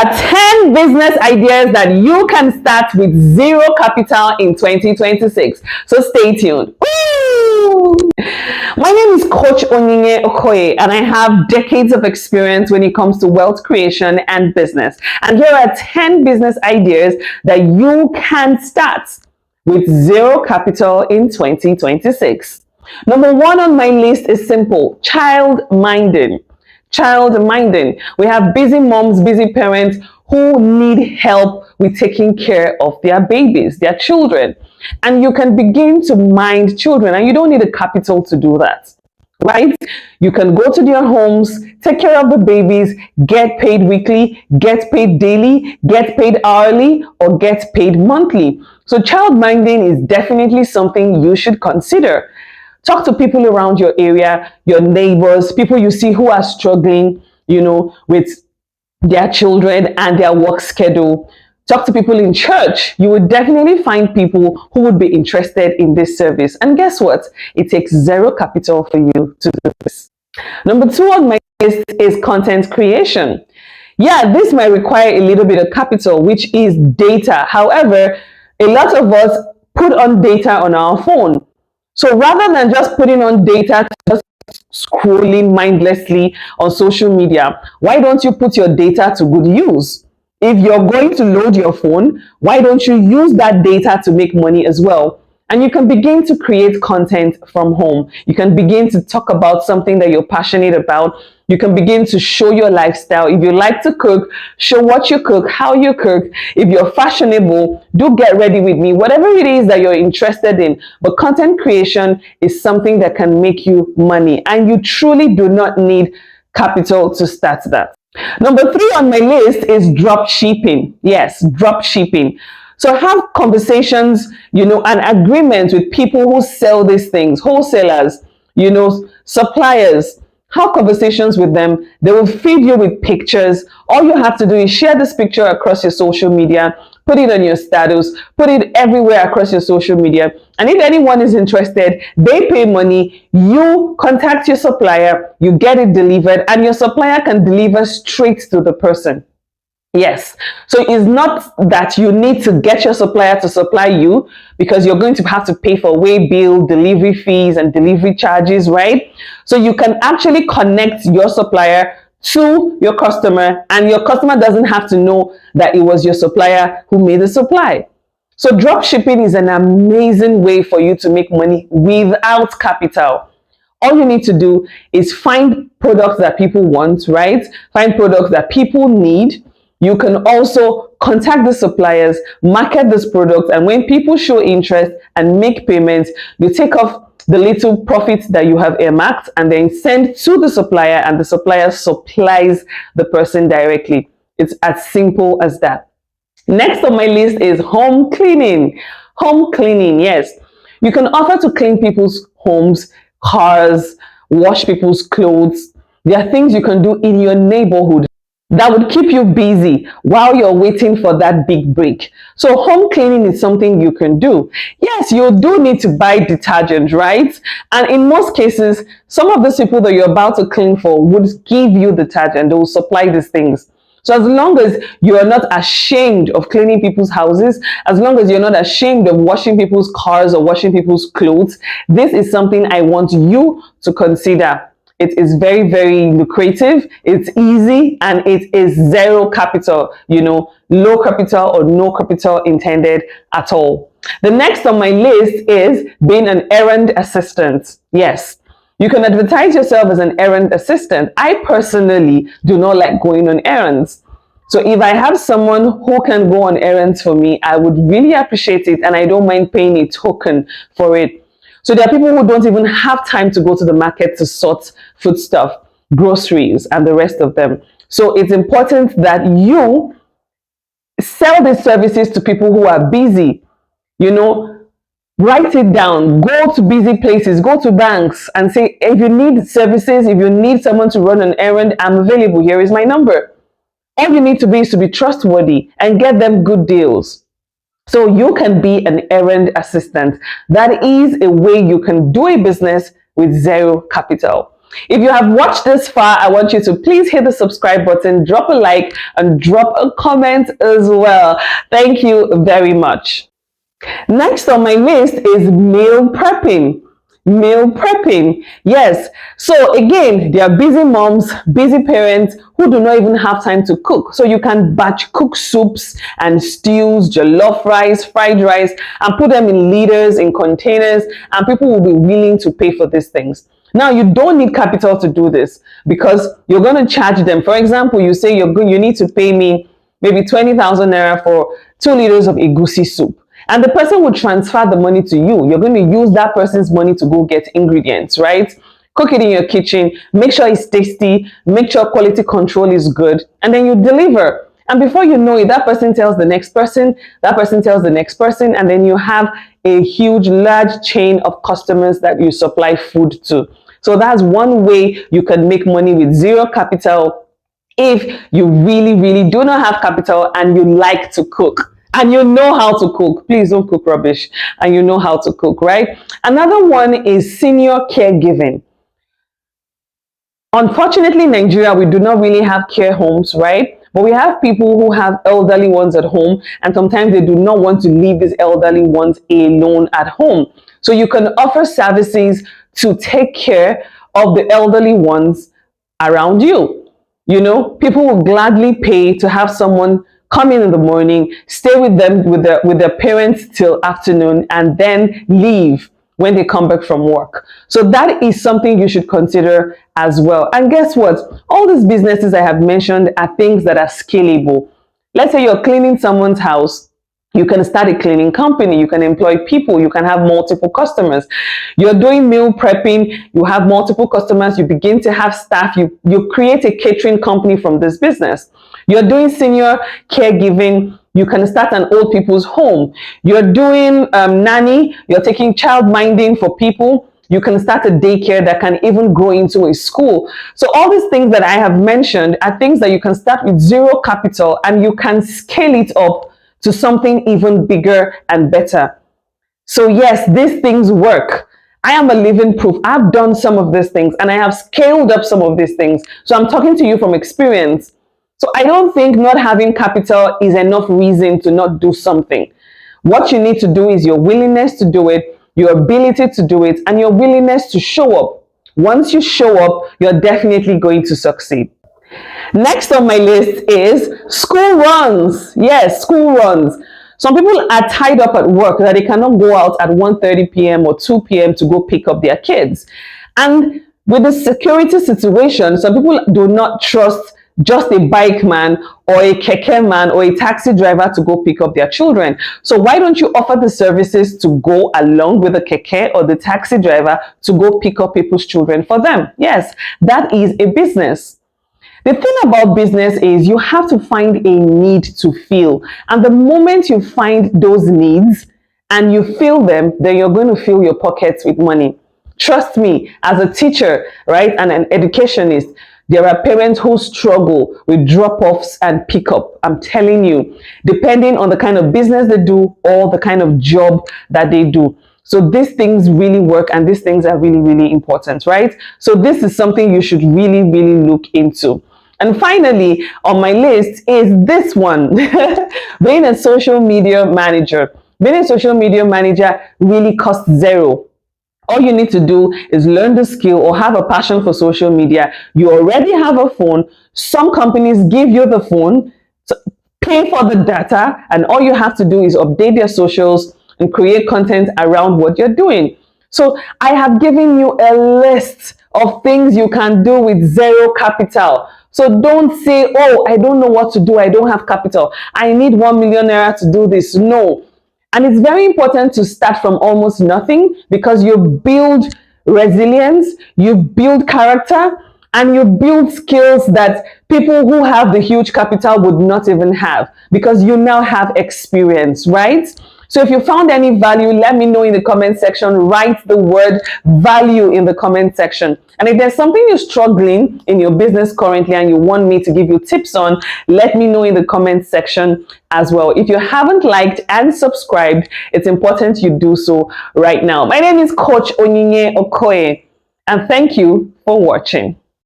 are 10 business ideas that you can start with zero capital in 2026. So stay tuned. Woo! My name is Coach Onyinye Okoye, and I have decades of experience when it comes to wealth creation and business. And here are 10 business ideas that you can start with zero capital in 2026. Number one on my list is simple: child minding. Child minding. We have busy moms, busy parents who need help with taking care of their babies, their children. And you can begin to mind children, and you don't need a capital to do that, right? You can go to their homes, take care of the babies, get paid weekly, get paid daily, get paid hourly, or get paid monthly. So child minding is definitely something you should consider. Talk to people around your area, your neighbors, people you see who are struggling, with their children and their work schedule. Talk to people in church. You would definitely find people who would be interested in this service. And guess what? It takes zero capital for you to do this. Number two on my list is content creation. Yeah, this might require a little bit of capital, which is data. However, a lot of us put on data on our phone. So rather than just putting on data, just scrolling mindlessly on social media, why don't you put your data to good use? If you're going to load your phone, why don't you use that data to make money as well? And you can begin to create content from home. You can begin to talk about something that you're passionate about. You can begin to show your lifestyle. If you like to cook, show what you cook, how you cook. If you're fashionable, do get ready with me. Whatever it is that you're interested in. But content creation is something that can make you money. And you truly do not need capital to start that. Number three on my list is drop shipping. Yes, drop shipping. So have conversations, and agreements with people who sell these things, wholesalers, suppliers. Have conversations with them. They will feed you with pictures. All you have to do is share this picture across your social media, put it on your status, put it everywhere across your social media. And if anyone is interested, they pay money, you contact your supplier, you get it delivered, and your supplier can deliver straight to the person. Yes. So it's not that you need to get your supplier to supply you, because you're going to have to pay for way bill, delivery fees, and delivery charges, right? So you can actually connect your supplier to your customer, and your customer doesn't have to know that it was your supplier who made the supply. So drop shipping is an amazing way for you to make money without capital. All you need to do is find products that people want, right? Find products that people need. You can also contact the suppliers, market this product, and when people show interest and make payments, you take off the little profits that you have earmarked and then send to the supplier, and the supplier supplies the person directly. It's as simple as that. Next on my list is home cleaning. Home cleaning, yes. You can offer to clean people's homes, cars, wash people's clothes. There are things you can do in your neighborhood that would keep you busy while you're waiting for that big break. So home cleaning is something you can do. Yes, you do need to buy detergent, right? And in most cases, some of those people that you're about to clean for would give you detergent. They will supply these things. So as long as you are not ashamed of cleaning people's houses, as long as you're not ashamed of washing people's cars or washing people's clothes, this is something I want you to consider. It is very, very lucrative, it's easy, and it is zero capital, low capital or no capital intended at all. The next on my list is being an errand assistant. Yes, you can advertise yourself as an errand assistant. I personally do not like going on errands. So if I have someone who can go on errands for me, I would really appreciate it, and I don't mind paying a token for it. So there are people who don't even have time to go to the market to sort foodstuff, groceries, and the rest of them. So it's important that you sell these services to people who are busy. Write it down, go to busy places, go to banks and say, if you need services, if you need someone to run an errand, I'm available. Here is my number. All you need to be is to be trustworthy and get them good deals. So you can be an errand assistant. That is a way you can do a business with zero capital. If you have watched this far, I want you to please hit the subscribe button, drop a like, and drop a comment as well. Thank you very much. Next on my list is meal prepping. Meal prepping. Yes. So again, there are busy moms, busy parents who do not even have time to cook. So you can batch cook soups and stews, jollof rice, fried rice, and put them in liters, in containers, and people will be willing to pay for these things. Now, you don't need capital to do this because you're going to charge them. For example, you say you need to pay me maybe 20,000 naira for 2 liters of egusi soup. And the person will transfer the money to you. You're going to use that person's money to go get ingredients, right? Cook it in your kitchen, make sure it's tasty, make sure quality control is good, and then you deliver. And before you know it, that person tells the next person, that person tells the next person, and then you have a huge, large chain of customers that you supply food to. So that's one way you can make money with zero capital if you really, really do not have capital and you like to cook. And you know how to cook. Please don't cook rubbish. And you know how to cook, right? Another one is senior caregiving. Unfortunately, in Nigeria, we do not really have care homes, right? But we have people who have elderly ones at home, and sometimes they do not want to leave these elderly ones alone at home. So you can offer services to take care of the elderly ones around you. You know, people will gladly pay to have someone come in the morning, stay with them, with their parents till afternoon, and then leave when they come back from work. So that is something you should consider as well. And guess what? All these businesses I have mentioned are things that are scalable. Let's say you're cleaning someone's house. You can start a cleaning company. You can employ people. You can have multiple customers. You're doing meal prepping. You have multiple customers. You begin to have staff. You create a catering company from this business. You're doing senior caregiving. You can start an old people's home. You're doing nanny. You're taking child minding for people. You can start a daycare that can even grow into a school. So all these things that I have mentioned are things that you can start with zero capital, and you can scale it up to something even bigger and better. So yes, these things work. I am a living proof. I've done some of these things and I have scaled up some of these things. So I'm talking to you from experience. So I don't think not having capital is enough reason to not do something. What you need to do is your willingness to do it, your ability to do it, and your willingness to show up. Once you show up, you're definitely going to succeed. Next on my list is school runs. Yes, school runs. Some people are tied up at work that they cannot go out at 1:30 p.m. or 2 p.m. to go pick up their kids. And with the security situation, some people do not trust just a bike man or a keke man or a taxi driver to go pick up their children. So why don't you offer the services to go along with the keke or the taxi driver to go pick up people's children for them? Yes, that is a business. The thing about business is you have to find a need to fill. And the moment you find those needs and you fill them, then you're going to fill your pockets with money. Trust me, as a teacher, right, and an educationist, there are parents who struggle with drop-offs and pick-up. I'm telling you, depending on the kind of business they do or the kind of job that they do. So these things really work, and these things are really, really important, right? So this is something you should really, really look into. And finally, on my list is this one, being a social media manager. Being a social media manager really costs zero. All you need to do is learn the skill or have a passion for social media. You already have a phone. Some companies give you the phone, so pay for the data, and all you have to do is update your socials and create content around what you're doing. So I have given you a list of things you can do with zero capital. So don't say, oh, I don't know what to do. I don't have capital. I need 1 million naira to do this. No. And it's very important to start from almost nothing, because you build resilience, you build character, and you build skills that people who have the huge capital would not even have, because you now have experience, right? So if you found any value, let me know in the comment section. Write the word value in the comment section. And if there's something you're struggling in your business currently and you want me to give you tips on, let me know in the comment section as well. If you haven't liked and subscribed, it's important you do so right now. My name is Coach Onyinye Okoye, and thank you for watching.